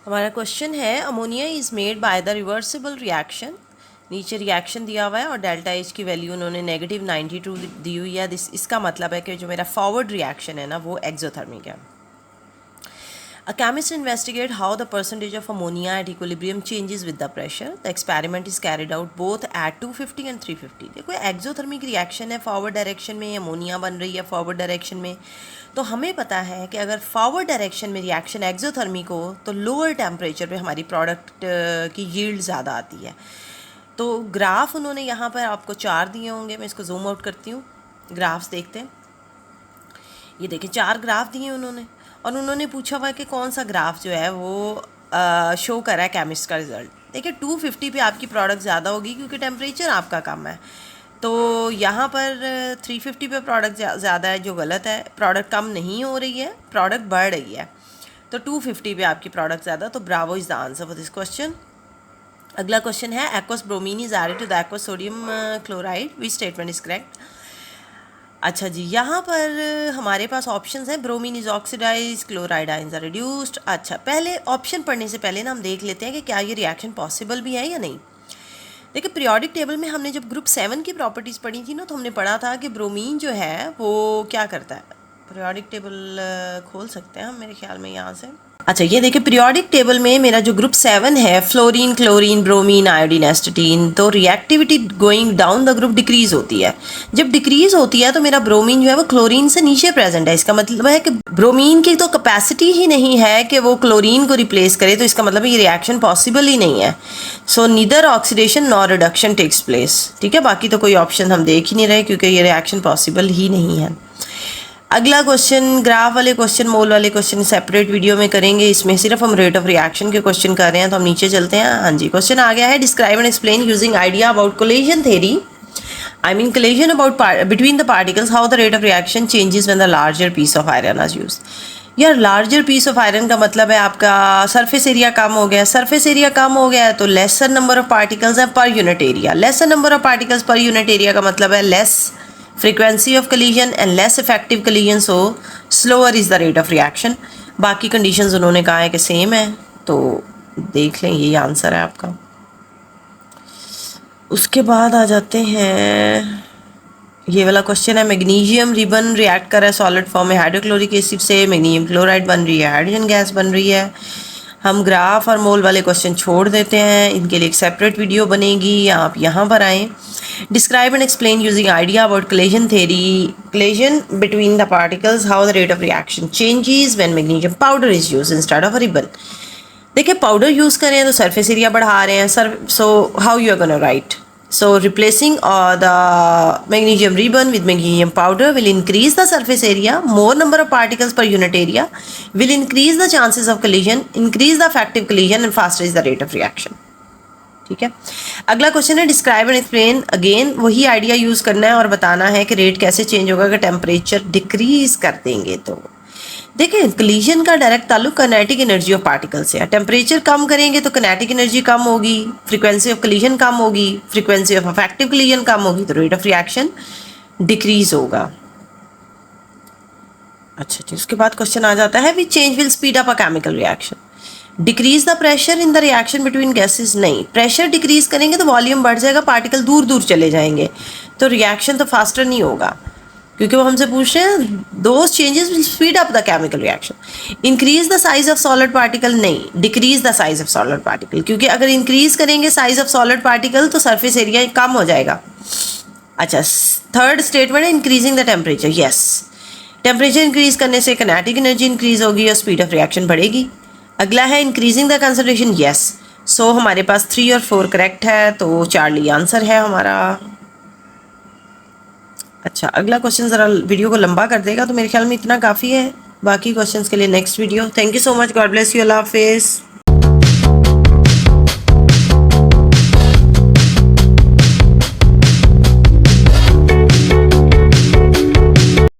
हमारा क्वेश्चन है ammonia is made by the reversible reaction. नीचे रिएक्शन दिया हुआ है और डेल्टा एच की वैल्यू उन्होंने -92 दी हुई है। इसका मतलब है कि जो मेरा फॉरवर्ड रिएक्शन है ना वो एक्सोथर्मिक है। A chemist investigate how the percentage of ammonia at equilibrium changes with the pressure. The experiment is carried out both at 250 and 350. देखो एक्सोथर्मिक रिएक्शन है, फॉरवर्ड डायरेक्शन में अमोनिया बन रही है फॉरवर्ड डायरेक्शन में। तो हमें पता है कि अगर फॉरवर्ड डायरेक्शन में रिएक्शन एक्सोथर्मिक हो तो लोअर टेम्परेचर पे हमारी प्रोडक्ट की यील्ड ज़्यादा आती है। तो ग्राफ उन्होंने यहाँ पर आपको 4 दिए होंगे, मैं इसको जूम आउट करती हूँ, ग्राफ्स देखते हैं। ये देखिए 4 ग्राफ दिए उन्होंने और उन्होंने पूछा हुआ कि कौन सा ग्राफ जो है वो शो कर रहा है केमिस्ट का रिजल्ट। देखिए 250 पे आपकी प्रोडक्ट ज़्यादा होगी क्योंकि टेम्परेचर आपका कम है। तो यहाँ पर 350 पे प्रोडक्ट ज़्यादा है, जो गलत है। प्रोडक्ट कम नहीं हो रही है, प्रोडक्ट बढ़ रही है। तो 250 पे आपकी प्रोडक्ट ज़्यादा, तो bravo is the answer for this question. अगला क्वेश्चन है aqueous bromine is added to the aqueous sodium chloride, which statement is correct. अच्छा जी, यहाँ पर हमारे पास ऑप्शंस हैं। Bromine is oxidise, chloride ions are reduced. अच्छा, पहले ऑप्शन पढ़ने से पहले ना हम देख लेते हैं कि क्या ये रिएक्शन पॉसिबल भी है या नहीं। देखिए पीरियोडिक टेबल में हमने जब ग्रुप 7 की प्रॉपर्टीज़ पढ़ी थी ना, तो हमने पढ़ा था कि ब्रोमीन जो है वो क्या करता है। पीरियोडिक टेबल खोल सकते हैं हम मेरे ख्याल में यहाँ से। अच्छा, ये देखिए पीरियोडिक टेबल में मेरा जो ग्रुप 7 है, फ्लोरीन, क्लोरीन, ब्रोमीन, आयोडीन, एस्टेटीन, तो reactivity going down the group decrease होती है। जब डिक्रीज होती है तो मेरा ब्रोमीन जो है वो क्लोरीन से नीचे प्रेजेंट है। इसका मतलब है कि ब्रोमीन की तो कैपेसिटी ही नहीं है कि वो क्लोरीन को रिप्लेस करे, तो इसका मतलब ये रिएक्शन पॉसिबल ही नहीं है। So neither oxidation nor reduction takes place. ठीक है, बाकी तो कोई ऑप्शन हम देख ही नहीं रहे क्योंकि ये रिएक्शन पॉसिबल ही नहीं है। अगला क्वेश्चन, ग्राफ वाले क्वेश्चन, मोल वाले क्वेश्चन सेपरेट वीडियो में करेंगे। इसमें सिर्फ हम रेट ऑफ रिएक्शन के क्वेश्चन कर रहे हैं, तो हम नीचे चलते हैं। हाँ जी, क्वेश्चन आ गया है, describe and explain using idea about collision theory, I mean collision about between the particles, how the rate of reaction changes when the larger piece of iron is used. यार लार्जर पीस ऑफ आयरन का मतलब है आपका surface area कम हो गया। Surface area कम हो गया है तो लेसर नंबर ऑफ पार्टिकल्स हैं per unit area. Laser number of particles per unit area का मतलब है less frequency of collision and less effective collision, so slower is the rate of reaction। बाकी conditions उन्होंने कहा है कि सेम है, तो देख लें यही आंसर है आपका। उसके बाद आ जाते हैं, ये वाला क्वेश्चन है, मैग्नीशियम रिबन रिएक्ट कर रहा है सॉलिड फॉर्म में हाइड्रोक्लोरिक एसिड से, मैग्नीशियम क्लोराइड बन रही है, हाइड्रोजन गैस बन रही है। हम ग्राफ और मोल वाले क्वेश्चन छोड़ देते हैं, इनके लिए एक सेपरेट वीडियो बनेगी, आप यहाँ पर आएँ। Describe and explain using idea about collision theory, collision between the particles, how the rate of reaction changes when magnesium powder is used instead of ribbon. देखिए पाउडर यूज़ कर रहे हैं तो सरफेस एरिया बढ़ा रहे हैं sir, so how you are gonna write. So replacing the magnesium ribbon with magnesium powder will increase the surface area, more number of particles per unit area, will increase the chances of collision, increase the effective collision and faster is the rate of reaction। ठीक है, अगला question है describe and explain. Again वही idea use करना है और बताना है कि रेट कैसे चेंज होगा अगर टेम्परेचर डिक्रीज कर देंगे तो। देखिए कोलिजन का डायरेक्ट ताल्लुक काइनेटिक एनर्जी ऑफ पार्टिकल से है। टेम्परेचर कम करेंगे तो काइनेटिक एनर्जी कम होगी, फ्रीक्वेंसी ऑफ कोलिजन कम होगी, फ्रीक्वेंसी ऑफ इफेक्टिव कोलिजन कम होगी, तो रेट ऑफ रिएक्शन डिक्रीज होगा। अच्छा जी, उसके बाद क्वेश्चन आ जाता है, which change will speed up a chemical reaction. Decrease the pressure in the reaction between gases. नहीं, प्रेशर डिक्रीज करेंगे तो वॉल्यूम बढ़ जाएगा, पार्टिकल दूर दूर चले जाएंगे, तो रिएक्शन तो फास्टर नहीं होगा क्योंकि वो हमसे पूछ रहे हैं those changes will speed up the chemical reaction. Increase the size of solid particle, नहीं, decrease the size of solid particle, क्योंकि अगर इंक्रीज करेंगे साइज ऑफ सॉलिड पार्टिकल तो सरफेस एरिया कम हो जाएगा। अच्छा, थर्ड स्टेटमेंट है increasing the temperature. Yes, temperature increase करने से काइनेटिक एनर्जी इंक्रीज होगी और स्पीड ऑफ रिएक्शन बढ़ेगी। अगला है इंक्रीजिंग द कंसंट्रेशन। यस, सो हमारे पास 3 और 4 करेक्ट है, तो चार्ली आंसर है हमारा। अच्छा, अगला क्वेश्चन ज़रा वीडियो को लंबा कर देगा, तो मेरे ख्याल में इतना काफ़ी है। बाकी क्वेश्चंस के लिए next video. Thank you so much, god bless you, Allah हाफिज़।